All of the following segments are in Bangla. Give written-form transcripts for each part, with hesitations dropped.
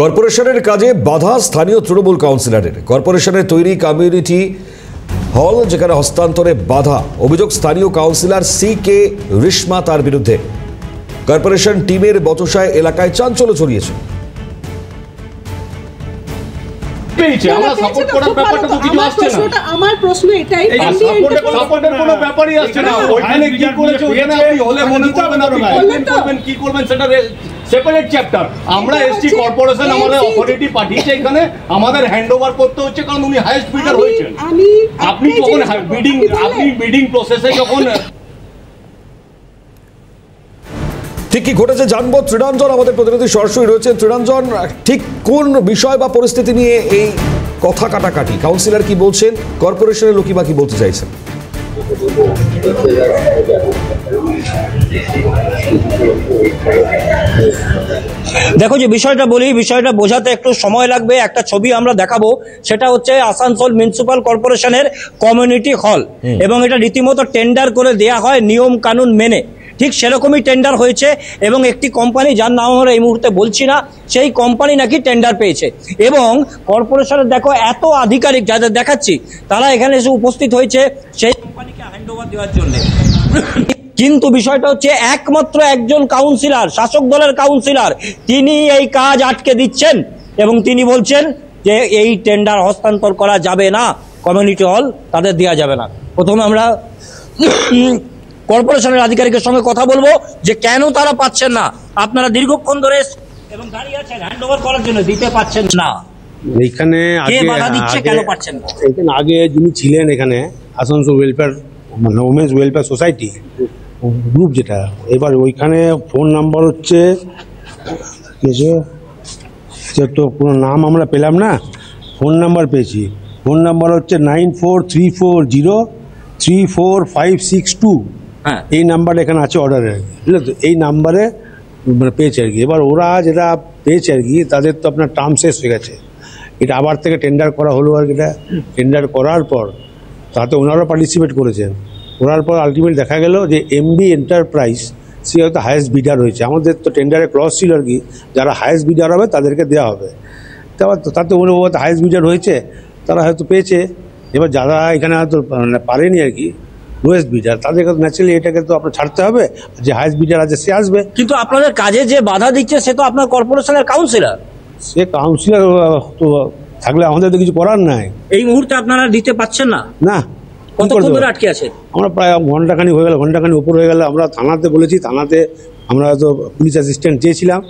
কর্পোরেশনের কাজে বাধা স্থানীয় তৃণমূল কাউন্সিলরের। কর্পোরেশনের তৈরি কমিউনিটি হল যেখানে হস্তান্তরে বাধা, অভিযোগ স্থানীয় কাউন্সিলর CK রিশমা তার বিরুদ্ধে। কর্পোরেশন টিমের বচসায় এলাকায় চাঞ্চল্য ছড়িয়েছে। আমরা সাপোর্ট করার ব্যাপারটা তো কিছু আসছে না। আমার প্রশ্ন এটাই, সাপোর্টের কোনো ব্যাপারই আসছে না। ওইখানে কি করেছে, ওইখানে আপনি হলে মনে করবেন, আপনি কমপ্লেন করবেন, কি করবেন সেটা সেপারেট চ্যাপ্টার। আমরা এসটি কর্পোরেশন আমাদের অথরিটি পাঠিয়েছে এখানে, আমাদের হ্যান্ডওভার করতে হচ্ছে, কারণ উনি হাইয়েস্ট বিডার হয়েছেন। আপনি যখন বিডিং প্রসেসে যখন ঠিক কি ঘটেছে জানবো। তৃণাঞ্জন আমাদের প্রতিনিধি সরাসরি রয়েছেন। তৃণাঞ্জন, ঠিক কোন বিষয় বা পরিস্থিতি নিয়ে এই কথা কাটাকাটি? কাউন্সিলর কি বলছেন, কর্পোরেশনের লোকই বা কি বলতে চাইছেন? দেখো, যে বিষয়টা বলি, বিষয়টা বোঝাতে একটু সময় লাগবে। একটা ছবি আমরা দেখাবো, সেটা হচ্ছে আসানসোল মিউনিসিপাল কর্পোরেশনের কমিউনিটি হল, এবং এটা রীতিমতো টেন্ডার করে দেয়া হয় নিয়ম কানুন মেনে। ঠিক সেরকমই টেন্ডার হয়েছে, এবং একটি কোম্পানি, যার নাম আমরা এই মুহূর্তে বলছি না, সেই কোম্পানি নাকি টেন্ডার পেয়েছে। এবং কর্পোরেশনের দেখো এত আধিকারিক যাদের দেখাচ্ছি, তারা এখানে এসে উপস্থিত হয়েছে সেই কোম্পানিকে হ্যান্ডওভার দেওয়ার জন্য। কিন্তু বিষয়টা হচ্ছে একমাত্র একজন কাউন্সিলর, শাসক দলের কাউন্সিলর, তিনি এই কাজ আটকে দিচ্ছেন এবং তিনি বলছেন যে এই টেন্ডার হস্তান্তর করা যাবে না, কমিউনিটি হল তাদের দেওয়া যাবে না। প্রথমে আমরা কর্পোরেশনের আধিকারিকের সঙ্গে কথা বলবো যে কেন তারা পাচ্ছেন না। আপনারা দীর্ঘক্ষণ ধরে এবং দাঁড়িয়ে আছেন, হ্যান্ডওভার করার জন্য দিতে পাচ্ছেন না। এইখানে বাধা দিচ্ছে, কেন পাচ্ছেন না? এখানে আগে যিনি ছিলেন, এখানে আসানসোল ওয়েলফেয়ার মানে ওমেন্স ওয়েলফেয়ার সোসাইটি গ্রুপ যেটা, এবার ওইখানে ফোন নাম্বার হচ্ছে, তো কোনো নাম আমরা পেলাম না, ফোন নাম্বার পেয়েছি। ফোন নাম্বার হচ্ছে 9434034562। এই নাম্বারটা এখানে আছে অর্ডারে, বুঝলে তো? এই নাম্বারে মানে পেয়েছে আর কি। এবার ওরা যেটা পেয়েছে আর কি, তাদের তো আপনার টার্ম শেষ হয়ে গেছে। এটা আবার থেকে টেন্ডার করা হলো আর কি। এটা টেন্ডার করার পর তাতে ওনারাও পার্টিসিপেট করেছেন। করার পর আলটিমেট দেখা গেল যে MB এন্টারপ্রাইজ সে হয়তো হায়েস্ট বিডার হয়েছে। আমাদের তো টেন্ডারে ক্লজ ছিল আর কি, যারা হায়েস্ট বিডার হবে তাদেরকে দেওয়া হবে। তাতে উনি হায়েস্ট বিডার হয়েছে, তারা হয়তো পেয়েছে। এবার যারা এখানে হয়তো মানে পারেনি আর কি, লোয়েস্ট বিডার, তাদেরকে তো ন্যাচারালি এটাকে তো আপনার ছাড়তে হবে, যে হায়েস্ট বিডার আছে সে আসবে। কিন্তু আপনাদের কাজে যে বাধা দিচ্ছে সে তো আপনার কর্পোরেশনের কাউন্সিলর। সে কাউন্সিলর তো থাকলে আমাদের তো কিছু করার নাই। এই মুহূর্তে আপনারা দিতে পাচ্ছেন না? না। কতক্ষণ ধরে আটকে আছে? আমরা প্রায় ঘন্টাখানি হয়ে গেল, ঘন্টাখানি উপর হয়ে গেল। আমরা থানাতে বলেছি, থানাতে আমরা তো পুলিশ অ্যাসিস্ট্যান্ট চেয়েছিলাম,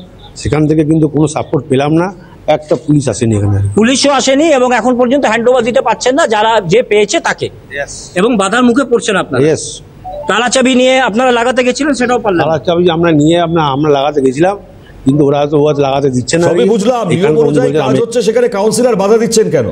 সেখান থেকে কিন্তু কোনো সাপোর্ট পেলাম না। একটা পুলিশ আসেনি এখানে, পুলিশও আসেনি, এবং এখন পর্যন্ত হ্যান্ডওভার দিতে পারছেন না যারা যে পেয়েছে তাকে, এবং বাধার মুখে পড়ছেন আপনারা। তালা চাবি নিয়ে আপনারা লাগাতে গেছিলেন, সেটাও পারলেন? তালা চাবি আমরা নিয়ে আমরা লাগাতে গেছিলাম, কিন্তু ওরা তো লাগাতে দিচ্ছে না। বুঝলাম, সেখানে কাউন্সিলর বাধা দিচ্ছেন কেন?